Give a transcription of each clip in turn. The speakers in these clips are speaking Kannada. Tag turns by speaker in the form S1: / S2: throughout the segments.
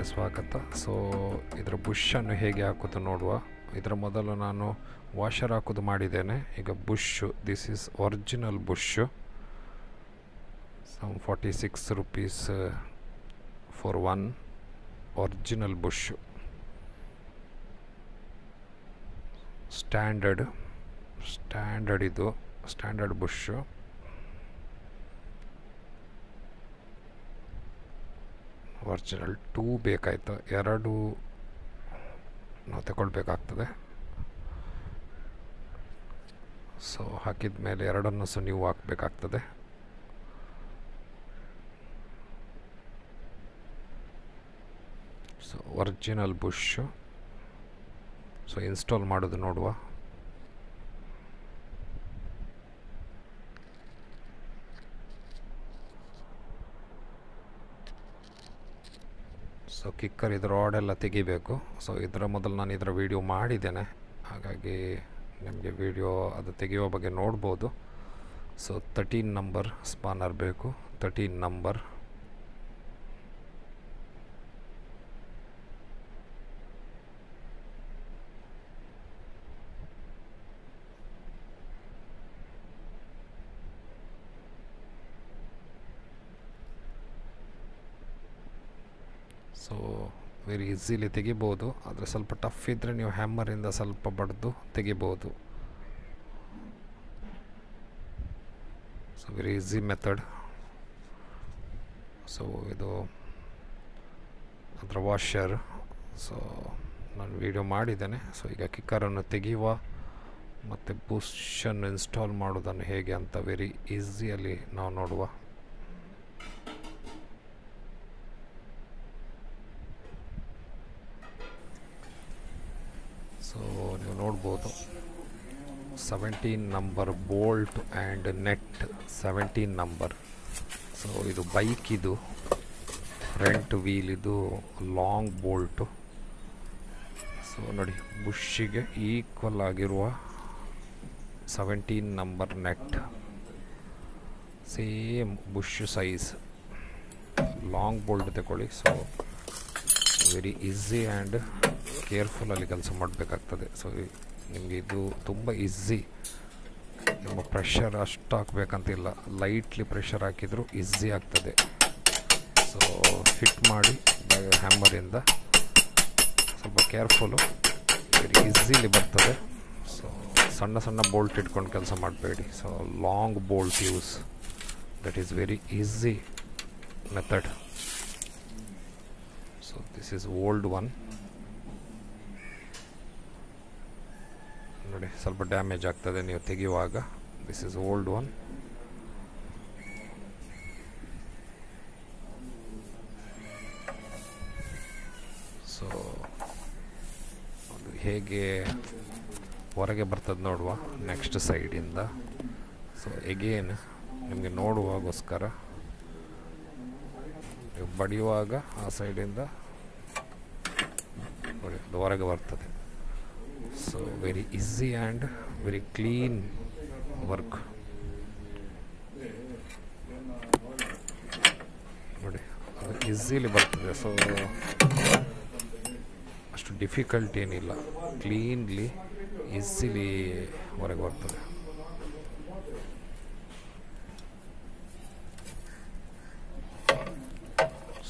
S1: ಚಾನಲ್ಗೆ ಸ್ವಾಗತ. ಸೊ ಇದರ ಬುಷನ್ನು ಹೇಗೆ ಹಾಕೋದು ನೋಡುವ. ಇದರ ಮೊದಲು ನಾನು ವಾಷರ್ ಹಾಕೋದು ಮಾಡಿದ್ದೇನೆ. ಈಗ bush, this is original bush, some 46 rupees for one original bush. Standard ಇದು ಸ್ಟ್ಯಾಂಡರ್ಡ್ ಬುಷ್. ಒರಿಜಿನಲ್ 2 ಬೇಕಾಯ್ತು, 2 ನಾವು ತಗೊಳ್ಬೇಕಾಗ್ತದೆ. ಸೊ ಹಾಕಿದ ಮೇಲೆ 2 ಸಹ ನೀವು ಹಾಕಬೇಕಾಗ್ತದೆ. So original bush. So install ಮಾಡೋದು ನೋಡುವ. ಸೊ ಕಿಕ್ಕರ್ ಇದರ ರಾಡೆಲ್ಲ ತೆಗಿಬೇಕು. ಸೊ ಇದರ ಮೊದಲು ನಾನು ಇದರ ವಿಡಿಯೋ ಮಾಡಿದ್ದೇನೆ, ಹಾಗಾಗಿ ನಿಮಗೆ ವಿಡಿಯೋ ಅದು ತೆಗೆಯುವ ಬಗ್ಗೆ ನೋಡ್ಬೋದು. ಸೊ 13 ನಂಬರ್ ಸ್ಪಾನರ್ ಬೇಕು, 13 ನಂಬರ್. ಸೊ ವೆರಿ ಈಸಿಲಿ ತೆಗಿಬೋದು, ಆದರೆ ಸ್ವಲ್ಪ ಟಫ್ ಇದ್ದರೆ ನೀವು ಹ್ಯಾಮರಿಂದ ಸ್ವಲ್ಪ ಬಡ್ದು ತೆಗಿಬೋದು. So very easy method. So ಇದು ಅದರ ವಾಷರ್. ಸೊ ನಾನು ವಿಡಿಯೋ ಮಾಡಿದ್ದೇನೆ. ಸೊ ಈಗ ಕಿಕ್ಕರನ್ನು ತೆಗೆಯುವ ಮತ್ತು ಬುಷನ್ನು ಇನ್ಸ್ಟಾಲ್ ಮಾಡೋದನ್ನು ಹೇಗೆ ಅಂತ ವೆರಿ ಈಸಿಯಲ್ಲಿ ನಾವು ನೋಡುವ. ಸೊ ನೀವು ನೋಡ್ಬೋದು 17 number bolt and net, 17 number. So ಇದು ಬೈಕ್, ಇದು ಫ್ರಂಟ್ ವೀಲ್, ಇದು ಲಾಂಗ್ ಬೋಲ್ಟು. ಸೊ ನೋಡಿ, ಬುಷ್ಷಿಗೆ ಈಕ್ವಲ್ ಆಗಿರುವ 17 number net, same bush size long bolt ತಗೊಳ್ಳಿ. ಸೊ ವೆರಿ ಈಸಿ ಆ್ಯಂಡ್ ಕೇರ್ಫುಲ್ಲಲ್ಲಿ ಕೆಲಸ ಮಾಡಬೇಕಾಗ್ತದೆ. ಸೊ ನಿಮಗೆ ಇದು ತುಂಬ ಈಸಿ. ನಿಮ್ಮ ಪ್ರೆಷರ್ ಅಷ್ಟು ಹಾಕಬೇಕಂತಿಲ್ಲ, ಲೈಟ್ಲಿ ಪ್ರೆಷರ್ ಹಾಕಿದರೂ ಈಸಿ ಆಗ್ತದೆ. ಸೊ ಹಿಟ್ ಮಾಡಿ ಹ್ಯಾಮರಿಂದ, ಸ್ವಲ್ಪ ಕೇರ್ಫುಲ್ಲು, ವೆರಿ ಈಸಿಲಿ ಬರ್ತದೆ. ಸೊ ಸಣ್ಣ ಸಣ್ಣ ಬೋಲ್ಟ್ ಇಟ್ಕೊಂಡು ಕೆಲಸ ಮಾಡಬೇಡಿ. So long bolt use, that is very easy method. So this is old one. ನೋಡಿ, ಸ್ವಲ್ಪ ಡ್ಯಾಮೇಜ್ ಆಗ್ತದೆ ನೀವು ತೆಗೆಯುವಾಗ. This is old one. So ಅದು ಹೇಗೆ ಹೊರಗೆ ಬರ್ತದೆ ನೋಡುವ ನೆಕ್ಸ್ಟ್ ಸೈಡಿಂದ. ಸೊ ಎಗೇನ್ ನಿಮಗೆ ನೋಡುವಾಗೋಸ್ಕರ ನೀವು ಬಡಿಯುವಾಗ ಆ ಸೈಡಿಂದ ನೋಡಿ ಅದು ಹೊರಗೆ ಬರ್ತದೆ. So very easy and very clean work. ನೋಡಿ, ಅದು ಈಸಿಲಿ ಬರ್ತದೆ. ಸೊ ಅಷ್ಟು ಡಿಫಿಕಲ್ಟ್ ಏನಿಲ್ಲ, ಕ್ಲೀನ್ಲಿ ಈಸಿಲಿ ಹೊರಗೆ ಬರ್ತದೆ.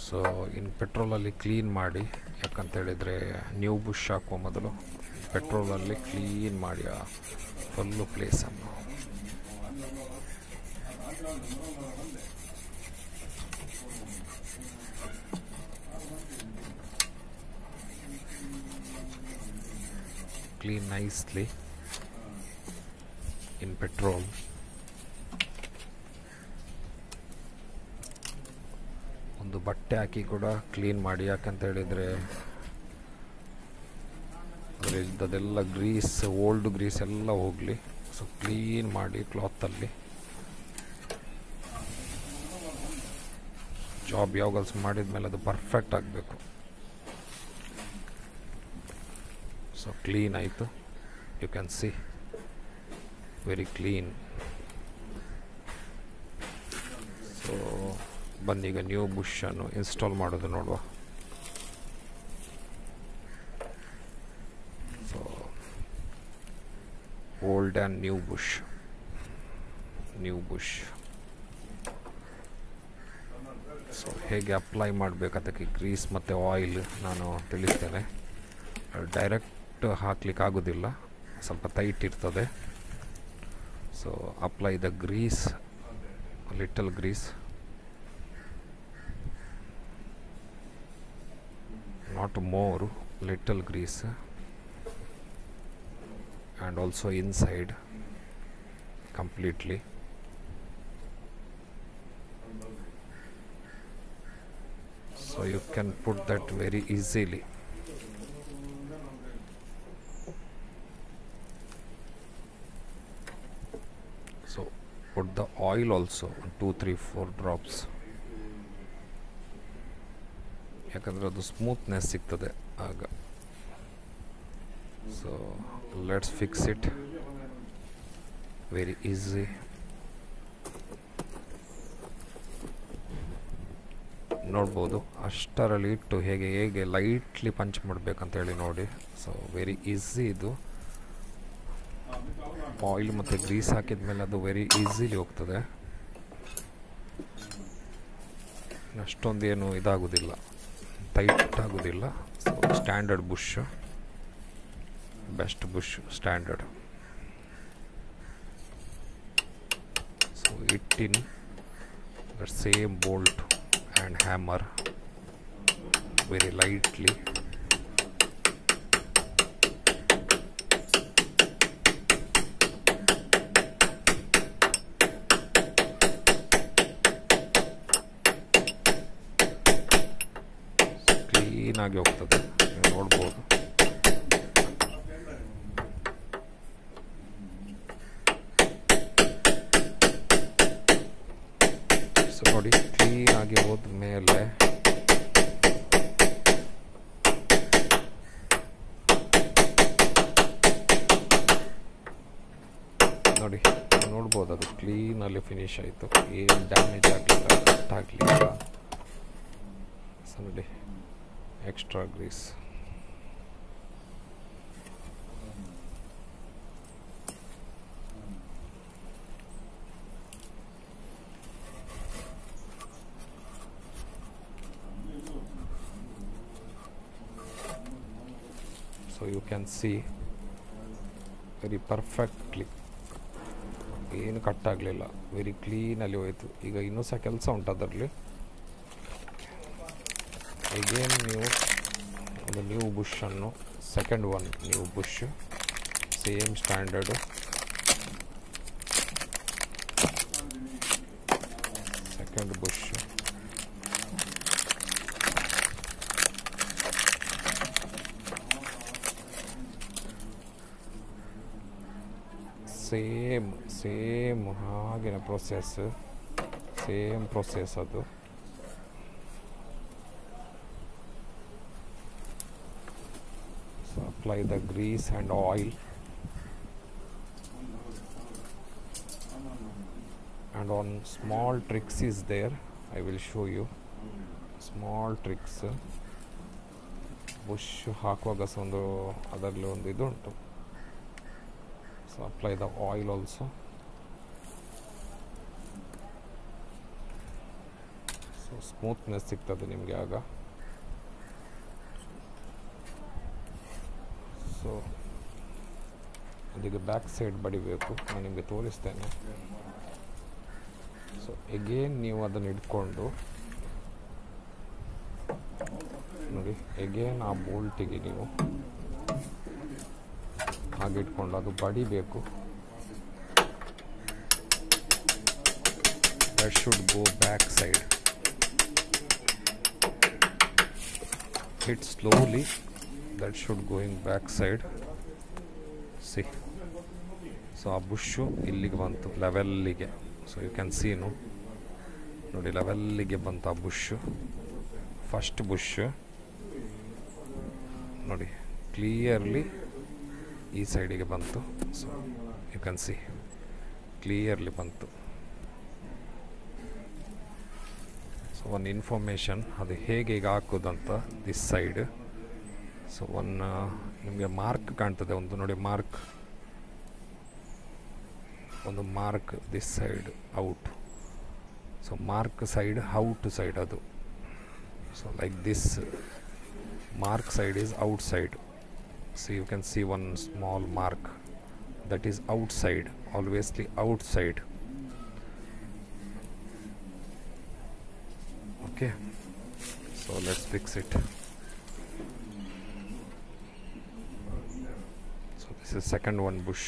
S1: ಸೊ ಇನ್ನು ಪೆಟ್ರೋಲಲ್ಲಿ ಕ್ಲೀನ್ ಮಾಡಿ, ಯಾಕಂತೇಳಿದರೆ ನ್ಯೂ ಬುಷ್ ಹಾಕುವ ಮೊದಲು ಪೆಟ್ರೋಲಲ್ಲಿ ಕ್ಲೀನ್ ಮಾಡಿ ಆ ಫುಲ್ಲು ಪ್ಲೇಸನ್ನು. ಕ್ಲೀನ್ ನೈಸ್ಲಿ ಇನ್ ಪೆಟ್ರೋಲ್. ಒಂದು ಬಟ್ಟೆ ಹಾಕಿ ಕೂಡ ಕ್ಲೀನ್ ಮಾಡಿ, ಯಾಕಂತೇಳಿದರೆ ಅದೆಲ್ಲ ಗ್ರೀಸ್, ಓಲ್ಡ್ ಗ್ರೀಸ್ ಎಲ್ಲ ಹೋಗಲಿ. ಸೊ ಕ್ಲೀನ್ ಮಾಡಿ ಕ್ಲಾತಲ್ಲಿ. ಜಾಬ್ ಯಾವಾಗಲ್ಸ್ ಮಾಡಿದ ಮೇಲೆ ಅದು ಪರ್ಫೆಕ್ಟ್ ಆಗಬೇಕು. ಸೊ ಕ್ಲೀನ್ ಆಯಿತು, you can see very clean. So ಬನ್ನೀಗ ನ್ಯೂ ಬುಷನ್ನು ಇನ್ಸ್ಟಾಲ್ ಮಾಡೋದು ನೋಡುವ. old and new bush. So ಹೇಗೆ ಅಪ್ಲೈ ಮಾಡಬೇಕು ಅದಕ್ಕೆ ಗ್ರೀಸ್ ಮತ್ತು ಆಯಿಲ್ ನಾನು ತಿಳಿಸ್ತೇನೆ. ಡೈರೆಕ್ಟ್ ಹಾಕ್ಲಿಕ್ಕೆ ಆಗೋದಿಲ್ಲ, ಸ್ವಲ್ಪ ಟೈಟ್ ಇರ್ತದೆ. So apply the grease, little grease, not more, little grease, and also inside completely. So you can put that very easily. So put the oil also 2 3 4 drops, ಯಾಕಂದರೆ ಅದು ಸ್ಮೂತ್ನೆಸ್ ಸಿಗ್ತದೆ ಆಗ. So let's fix it, very easy. ನೋಡ್ಬೋದು ಅಷ್ಟರಲ್ಲಿ ಇಟ್ಟು ಹೇಗೆ ಲೈಟ್ಲಿ ಪಂಚ್ ಮಾಡಬೇಕಂತೇಳಿ ನೋಡಿ. ಸೊ ವೆರಿ ಈಸಿ ಇದು. ಆಯಿಲ್ ಮತ್ತು ಗ್ರೀಸ್ ಹಾಕಿದ ಮೇಲೆ ಅದು ವೆರಿ ಈಸಿಲಿ ಹೋಗ್ತದೆ, ಅಷ್ಟೊಂದೇನು ಇದಾಗೋದಿಲ್ಲ, ಟೈಟ್ ಆಗೋದಿಲ್ಲ. So standard bush, best bush standard. So it in the same bolt and hammer very lightly. Clean ಆಗಿ ಹೋಗ್ತದೆ, ನೋಡ್ಬೋದು. ಸೊ ನೋಡಿ, ಕ್ಲೀನ್ ಆಗಿ ಹೋದ್ಮೇಲೆ ನೋಡಿ, ನೋಡ್ಬೋದು ಅದು ಕ್ಲೀನಲ್ಲಿ ಫಿನಿಶ್ ಆಯಿತು, ಏನು ಡ್ಯಾಮೇಜ್ ಆಗಲಿಲ್ಲ, ಕಟ್ ಆಗಲಿಲ್ಲ. ಸೊ ನೋಡಿ, extra grease. So you can see very perfectly, ಏನು ಕಟ್ ಆಗಲಿಲ್ಲ, ವೆರಿ ಕ್ಲೀನಲ್ಲಿ ಹೋಯಿತು. ಈಗ ಇನ್ನೂ ಸಹ ಕೆಲಸ ಉಂಟು ಅದರಲ್ಲಿ. ಅಗೇನ್ ನೀವು ಒಂದು ನ್ಯೂ ಬುಷನ್ನು, second one new bush, same standard, second bush. Same ಹಾಗೇನೆ ಪ್ರೊಸೆಸ್, ಸೇಮ್ ಪ್ರೊಸೆಸ್ ಅದು. So apply the grease and oil, and on small tricks is there, I will show you small tricks. Bush ಹಾಕುವಾಗ ಸಹ ಒಂದು ಅದರಲ್ಲಿ ಒಂದು ಇದುಂಟು. So apply the oil also. So smoothness ಸಿಗ್ತದೆ ನಿಮಗೆ ಆಗ. ಸೊ ಅದಕ್ಕೆ ಬ್ಯಾಕ್ ಸೈಡ್ ಬಡಿಬೇಕು, ನಾನು ನಿಮಗೆ ತೋರಿಸ್ತೇನೆ. ಸೊ ಎಗೇನ್ ನೀವು ಅದನ್ನು ಇಟ್ಕೊಂಡು ನೋಡಿ, ಎಗೇನ್ ಆ ಬೋಲ್ಟಿಗೆ ನೀವು ಹಾಗೆ ಇಟ್ಕೊಂಡು ಅದು ಬಡಿಬೇಕು. That should go back side. Hit slowly, that should going back side. See, so ಆ ಬುಷು ಇಲ್ಲಿಗೆ ಬಂತು ಲೆವೆಲ್ಲಿಗೆ. ಸೊ ಯು ಕ್ಯಾನ್ ಸಿ ನೋಡಿ, ಲೆವೆಲ್ಲಿಗೆ ಬಂತು ಆ ಬುಷು, ಫಸ್ಟ್ ಬುಷ್ ನೋಡಿ ಕ್ಲಿಯರ್ಲಿ ಈ ಸೈಡಿಗೆ ಬಂತು. So you can see clearly ಬಂತು. ಸೊ ಒಂದು ಇನ್ಫಾರ್ಮೇಷನ್ ಅದು ಹೇಗೆ ಈಗ ಹಾಕೋದಂತ, ದಿಸ್ ಸೈಡ್. ಸೊ ನಿಮಗೆ ಮಾರ್ಕ್ ಕಾಣ್ತದೆ ಒಂದು ನೋಡಿ, ಮಾರ್ಕ್ ಒಂದು mark this side out. So mark side out side ಅದು. So like this mark side is outside. So you can see one small mark that is outside, obviously outside. Okay, so let's fix it. So this is second one bush.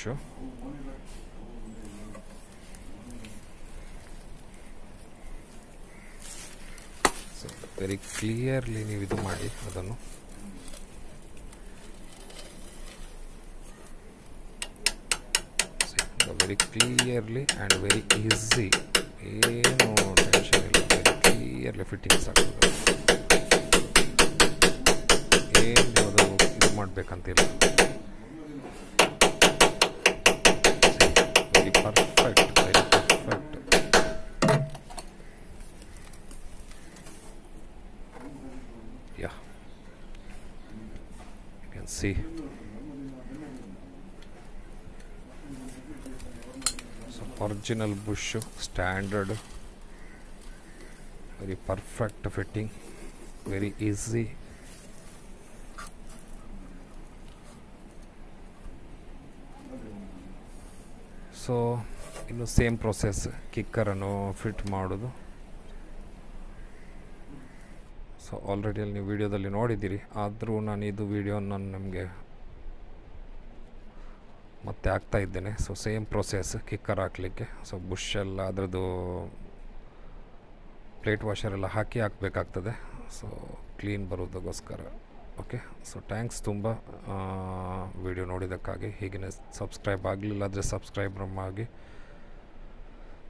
S1: So very clearly ನೀವು ಇದು ಮಾಡಿ ಅದನ್ನು. very clearly and very easy, ಏನು ಟೆನ್ಷನ್ ಇಲ್ಲ, ವೆರಿ ಕ್ಲಿಯರ್ಲಿ ಫಿಟ್ಟಿಂಗ್ಸ್ ಆಗ್ತದೆ. ಏನು ಅದನ್ನು ಇದು ಮಾಡಬೇಕಂತಿಲ್ಲ. Very perfect, very perfect. Yeah, you can see. Original bush, standard, very perfect fitting, very easy. So ಇನ್ನು ಸೇಮ್ ಪ್ರೊಸೆಸ್ ಕಿಕ್ಕರನ್ನು ಫಿಟ್ ಮಾಡೋದು. ಸೊ ಆಲ್ರೆಡಿ ಅಲ್ಲಿ ನೀವು ವಿಡಿಯೋದಲ್ಲಿ ನೋಡಿದ್ದೀರಿ, ಆದರೂ ನಾನು ಇದು ವಿಡಿಯೋ ನಿಮಗೆ ಮತ್ತೆ ಹಾಕ್ತಾ ಇದ್ದೇನೆ. ಸೊ ಸೇಮ್ ಪ್ರೊಸೆಸ್ ಕಿಕ್ಕರ್ ಹಾಕಲಿಕ್ಕೆ. ಸೊ ಬುಷ್ ಎಲ್ಲ ಅದರದ್ದು ಪ್ಲೇಟ್ ವಾಷರ್ ಎಲ್ಲ ಹಾಕಬೇಕಾಗ್ತದೆ, ಸೊ ಕ್ಲೀನ್ ಬರೋದಕ್ಕೋಸ್ಕರ. ಓಕೆ, ಸೊ ಥ್ಯಾಂಕ್ಸ್ ತುಂಬ ವಿಡಿಯೋ ನೋಡಿದ್ದಕ್ಕಾಗಿ. ಹೀಗೆ ಸಬ್ಸ್ಕ್ರೈಬ್ ಆಗಲಿಲ್ಲ ಆದರೆ ಸಬ್ಸ್ಕ್ರೈಬ್ ಆಗಿ,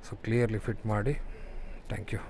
S1: ಸೊ ಕ್ಲಿಯರ್ಲಿ ಫಿಟ್ ಮಾಡಿ. Thank you.